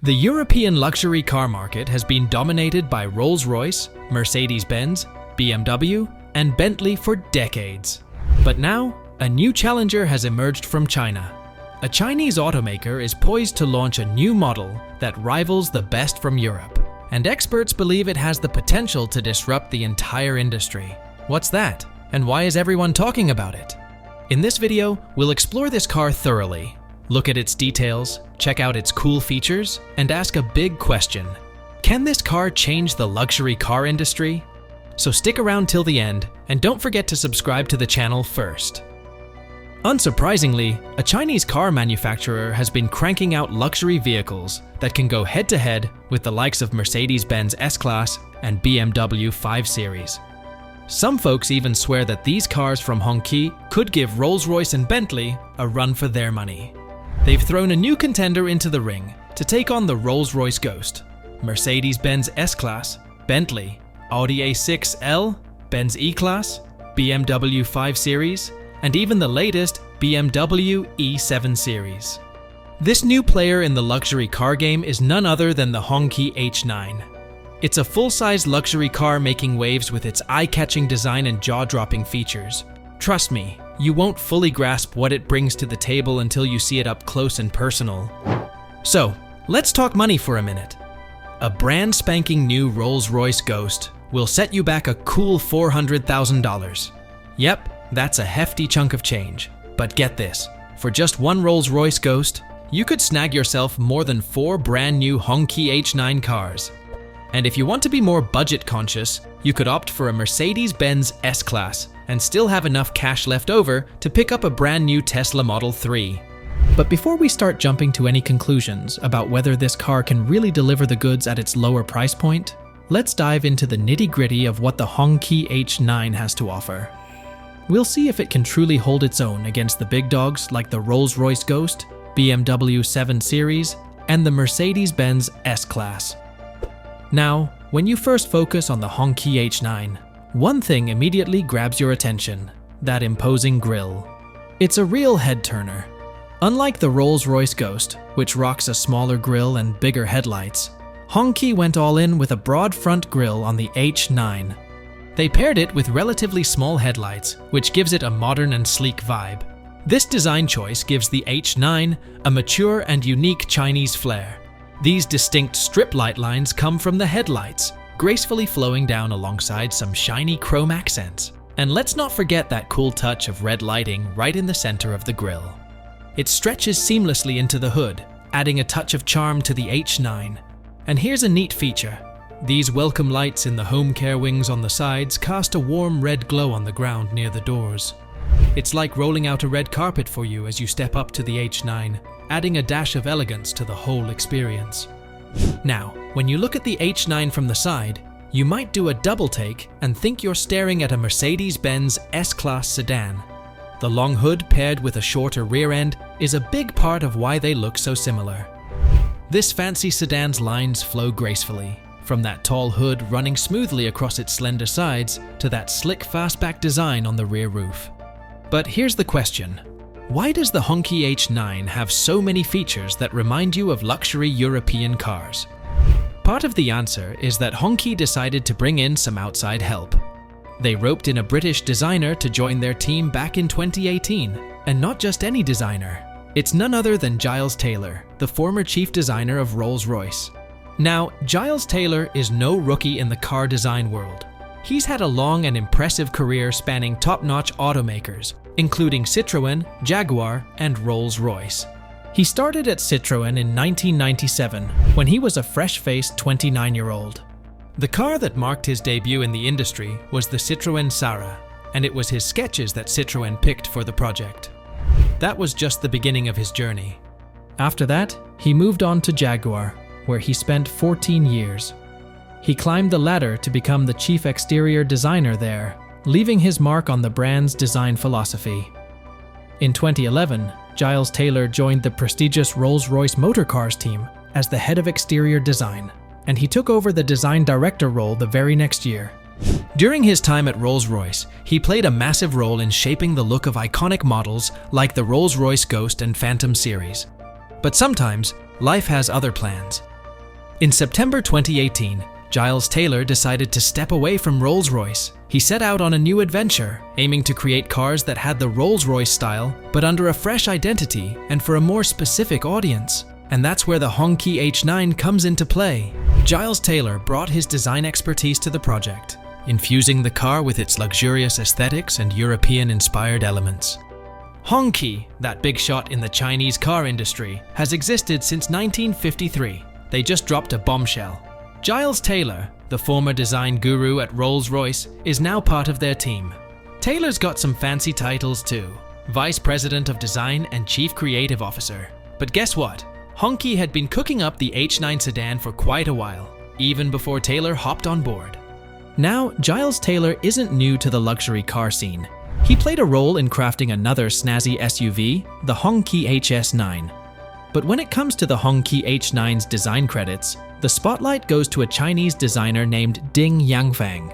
The European luxury car market has been dominated by Rolls-Royce, Mercedes-Benz, BMW, and Bentley for decades. But now, a new challenger has emerged from China. A Chinese automaker is poised to launch a new model that rivals the best from Europe, and experts believe it has the potential to disrupt the entire industry. What's that? And why is everyone talking about it? In this video, we'll explore this car thoroughly, look at its details, check out its cool features, and ask a big question. Can this car change the luxury car industry? So stick around till the end, and don't forget to subscribe to the channel first. Unsurprisingly, a Chinese car manufacturer has been cranking out luxury vehicles that can go head-to-head with the likes of Mercedes-Benz S-Class and BMW 5 Series. Some folks even swear that these cars from Hongchi could give Rolls-Royce and Bentley a run for their money. They've thrown a new contender into the ring to take on the Rolls-Royce Ghost, Mercedes-Benz S-Class, Bentley, Audi A6L, Benz E-Class, BMW 5 Series, and even the latest BMW E7 Series. This new player in the luxury car game is none other than the Hongchi H9. It's a full-size luxury car making waves with its eye-catching design and jaw-dropping features. Trust me, you won't fully grasp what it brings to the table until you see it up close and personal. So, let's talk money for a minute. A brand spanking new Rolls-Royce Ghost will set you back a cool $400,000. Yep, that's a hefty chunk of change. But get this, for just one Rolls-Royce Ghost, you could snag yourself more than 4 brand new Hongchi H9 cars. And if you want to be more budget conscious, you could opt for a Mercedes-Benz S-Class and still have enough cash left over to pick up a brand new Tesla Model 3. But before we start jumping to any conclusions about whether this car can really deliver the goods at its lower price point, let's dive into the nitty-gritty of what the Hongchi H9 has to offer. We'll see if it can truly hold its own against the big dogs like the Rolls-Royce Ghost, BMW 7 Series, and the Mercedes-Benz S-Class. Now, when you first focus on the Hongchi H9, one thing immediately grabs your attention: that imposing grille. It's a real head-turner. Unlike the Rolls-Royce Ghost, which rocks a smaller grille and bigger headlights, Hongchi went all in with a broad front grille on the H9. They paired it with relatively small headlights, which gives it a modern and sleek vibe. This design choice gives the H9 a mature and unique Chinese flair. These distinct strip light lines come from the headlights, gracefully flowing down alongside some shiny chrome accents. And let's not forget that cool touch of red lighting right in the center of the grille. It stretches seamlessly into the hood, adding a touch of charm to the H9. And here's a neat feature. These welcome lights in the home care wings on the sides cast a warm red glow on the ground near the doors. It's like rolling out a red carpet for you as you step up to the H9, adding a dash of elegance to the whole experience. Now, when you look at the H9 from the side, you might do a double take and think you're staring at a Mercedes-Benz S-Class sedan. The long hood paired with a shorter rear end is a big part of why they look so similar. This fancy sedan's lines flow gracefully, from that tall hood running smoothly across its slender sides to that slick fastback design on the rear roof. But here's the question. Why does the Hongchi H9 have so many features that remind you of luxury European cars? Part of the answer is that Hongchi decided to bring in some outside help. They roped in a British designer to join their team back in 2018, and not just any designer. It's none other than Giles Taylor, the former chief designer of Rolls-Royce. Now, Giles Taylor is no rookie in the car design world. He's had a long and impressive career spanning top-notch automakers, including Citroën, Jaguar, and Rolls-Royce. He started at Citroën in 1997 when he was a fresh-faced 29-year-old. The car that marked his debut in the industry was the Citroën Sara, and it was his sketches that Citroën picked for the project. That was just the beginning of his journey. After that, he moved on to Jaguar, where he spent 14 years. He climbed the ladder to become the chief exterior designer there, leaving his mark on the brand's design philosophy. In 2011, Giles Taylor joined the prestigious Rolls-Royce Motor Cars team as the head of exterior design, and he took over the design director role the very next year. During his time at Rolls-Royce, he played a massive role in shaping the look of iconic models like the Rolls-Royce Ghost and Phantom series. But sometimes, life has other plans, In September 2018, Giles Taylor decided to step away from Rolls-Royce. He set out on a new adventure, aiming to create cars that had the Rolls-Royce style, but under a fresh identity and for a more specific audience. And that's where the Hongchi H9 comes into play. Giles Taylor brought his design expertise to the project, infusing the car with its luxurious aesthetics and European-inspired elements. Hongchi, that big shot in the Chinese car industry, has existed since 1953. They just dropped a bombshell. Giles Taylor, the former design guru at Rolls-Royce, is now part of their team. Taylor's got some fancy titles too: Vice President of Design and Chief Creative Officer. But guess what? Hongchi had been cooking up the H9 sedan for quite a while, even before Taylor hopped on board. Now, Giles Taylor isn't new to the luxury car scene. He played a role in crafting another snazzy SUV, the Hongchi HS9. But when it comes to the Hongchi H9's design credits, the spotlight goes to a Chinese designer named Ding Yangfang.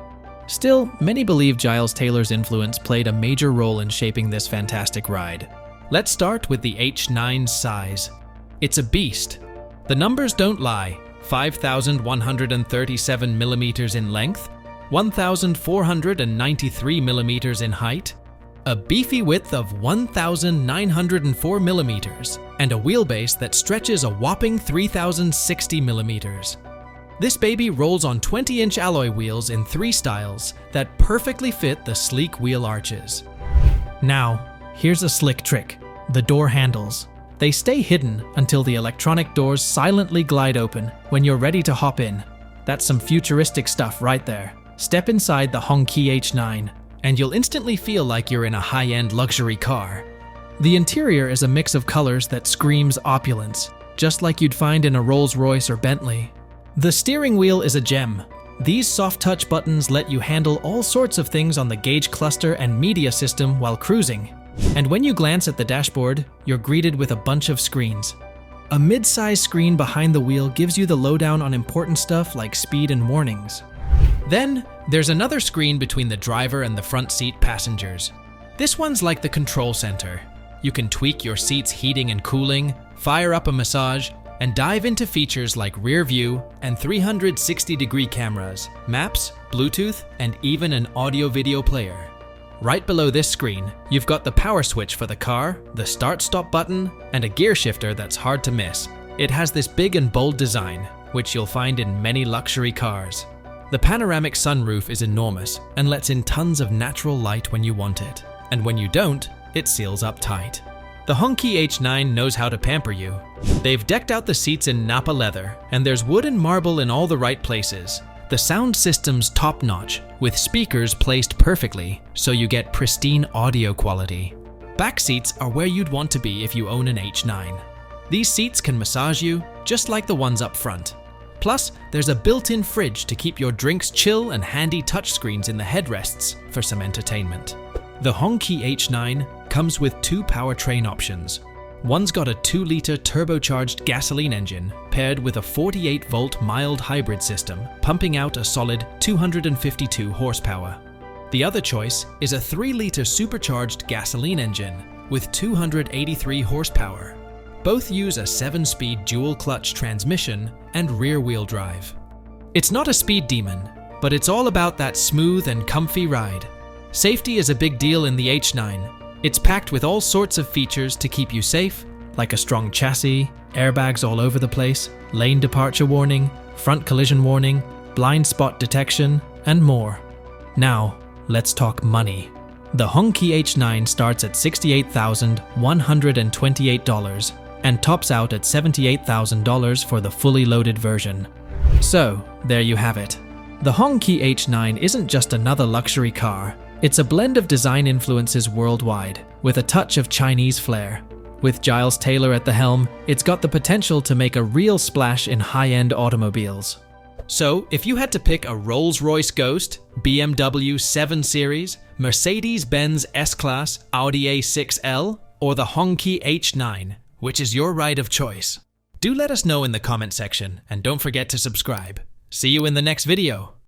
Still, many believe Giles Taylor's influence played a major role in shaping this fantastic ride. Let's start with the H9's size. It's a beast. The numbers don't lie: 5,137 millimeters in length, 1,493 millimeters in height, a beefy width of 1,904 millimeters, and a wheelbase that stretches a whopping 3,060 millimeters. This baby rolls on 20-inch alloy wheels in 3 styles that perfectly fit the sleek wheel arches. Now, here's a slick trick: the door handles. They stay hidden until the electronic doors silently glide open when you're ready to hop in. That's some futuristic stuff right there. Step inside the Hongchi H9, and you'll instantly feel like you're in a high-end luxury car. The interior is a mix of colors that screams opulence, just like you'd find in a Rolls-Royce or Bentley. The steering wheel is a gem. These soft-touch buttons let you handle all sorts of things on the gauge cluster and media system while cruising. And when you glance at the dashboard, you're greeted with a bunch of screens. A mid-size screen behind the wheel gives you the lowdown on important stuff like speed and warnings. Then, there's another screen between the driver and the front seat passengers. This one's like the control center. You can tweak your seat's heating and cooling, fire up a massage, and dive into features like rear view and 360-degree cameras, maps, Bluetooth, and even an audio-video player. Right below this screen, you've got the power switch for the car, the start-stop button, and a gear shifter that's hard to miss. It has this big and bold design, which you'll find in many luxury cars. The panoramic sunroof is enormous and lets in tons of natural light when you want it. And when you don't, it seals up tight. The Hongchi H9 knows how to pamper you. They've decked out the seats in Napa leather, and there's wood and marble in all the right places. The sound system's top-notch, with speakers placed perfectly, so you get pristine audio quality. Back seats are where you'd want to be if you own an H9. These seats can massage you, just like the ones up front. Plus, there's a built-in fridge to keep your drinks chill and handy touchscreens in the headrests for some entertainment. The Hongchi H9 comes with 2 powertrain options. One's got a 2-liter turbocharged gasoline engine paired with a 48-volt mild hybrid system, pumping out a solid 252 horsepower. The other choice is a 3-liter supercharged gasoline engine with 283 horsepower. Both use a 7-speed dual-clutch transmission and rear-wheel drive. It's not a speed demon, but it's all about that smooth and comfy ride. Safety is a big deal in the H9. It's packed with all sorts of features to keep you safe, like a strong chassis, airbags all over the place, lane departure warning, front collision warning, blind spot detection, and more. Now, let's talk money. The Hongchi H9 starts at $68,128 and tops out at $78,000 for the fully loaded version. So, there you have it. The Hongchi H9 isn't just another luxury car. It's a blend of design influences worldwide, with a touch of Chinese flair. With Giles Taylor at the helm, it's got the potential to make a real splash in high-end automobiles. So, if you had to pick a Rolls-Royce Ghost, BMW 7 Series, Mercedes-Benz S-Class, Audi A6L, or the Hongchi H9, which is your ride of choice? Do let us know in the comment section, and don't forget to subscribe. See you in the next video.